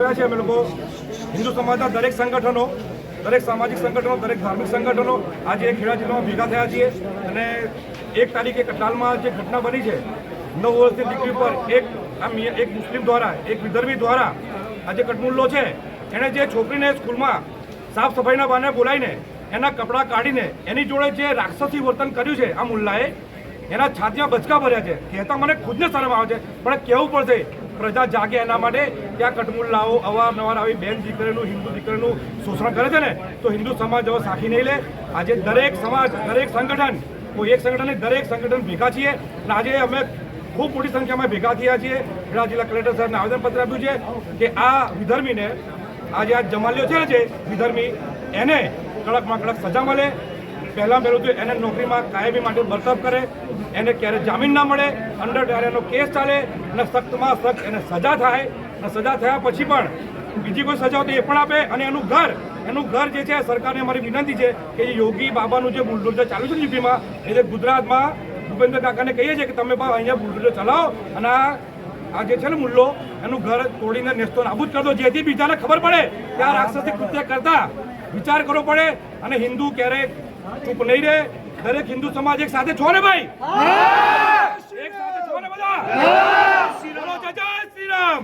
છે અમે લોકો હિન્દુ સમાજના દરેક સંગઠનો, દરેક સામાજિક સંગઠનો, દરેક ધાર્મિક સંગઠનો આજે ખેડા જિલ્લામાં ભેગા થયા છીએ અને 1 તારીખે કટાલમાં જે ઘટના બની છે 9 વર્ષની દીકરી પર એક મુસ્લિમ દ્વારા, એક વિધર્મી દ્વારા આ જે કટમુલ્લો છે એણે જે છોકરીને સ્કૂલમાં સાફ સફાઈના બહાને બોલાવીને એના કપડાં કાઢીને એની જોડે જે રાક્ષસી વર્તન કર્યું છે આ મુલ્લાએ, એના છાતીમાં બચકા ભર્યા છે. કહેતા મને ખુદને શરમ આવે છે, પણ કહેવું પડશે પ્રજા જાગે એના માટે કે આ કટમુલ્લાઓ અવારનવાર આવી બેન દીકરીનું, હિન્દુ દીકરીનું શોષણ કરે છે ને, તો હિન્દુ સમાજ હવે સાખી નહીં લે. આજે દરેક સમાજ, દરેક સંગઠન, કોઈ એક સંગઠન નહીં, દરેક સંગઠન ભેગા છીએ અને આજે અમે ખૂબ મોટી સંખ્યામાં ભેગા થયા છીએ. ખેડા જિલ્લા કલેક્ટર સાહેબને આવેદનપત્ર આપ્યું છે કે આ વિધર્મીને, આજે આ જમાલ્યો છે ને જે વિધર્મી, એને કડકમાં કડક સજા મળે. પહેલાં પહેલું તો એને નોકરીમાં કાયમી માટે બરતરફ કરે, એને ક્યારે જામીન ના મળે, અંડર ડાયરાનો કેસ ચાલે અને સખ્તમાં સખ્ત એને સજા થાય અને સજા થયા પછી પણ બીજી કોઈ સજા હોય તો એ પણ આપે. અને એનું ઘર જે છે, સરકારને અમારી વિનંતી છે કે યોગી બાબાનું જે બુલડોઝર ચાલુ છે યુપીમાં, એ જે ગુજરાતમાં ભૂપેન્દ્ર કાકાને કહીએ છીએ કે તમે બા અહીંયા બુલડોઝર ચલાવો અને આ જે છે ને મુલ્લો, એનું ઘર તોડીને નેસ્તો નાબૂદ કરી દો, જેથી બીજાને ખબર પડે કે આ રાક્ષસી કૃત્ય કરતા વિચાર કરવો પડે. અને હિન્દુ ક્યારેક ચૂપ નહીં રહે. દરેક હિન્દુ સમાજ એક સાથે છો ને ભાઈ, એક સાથે છો ને બધા. જય શ્રી રામ.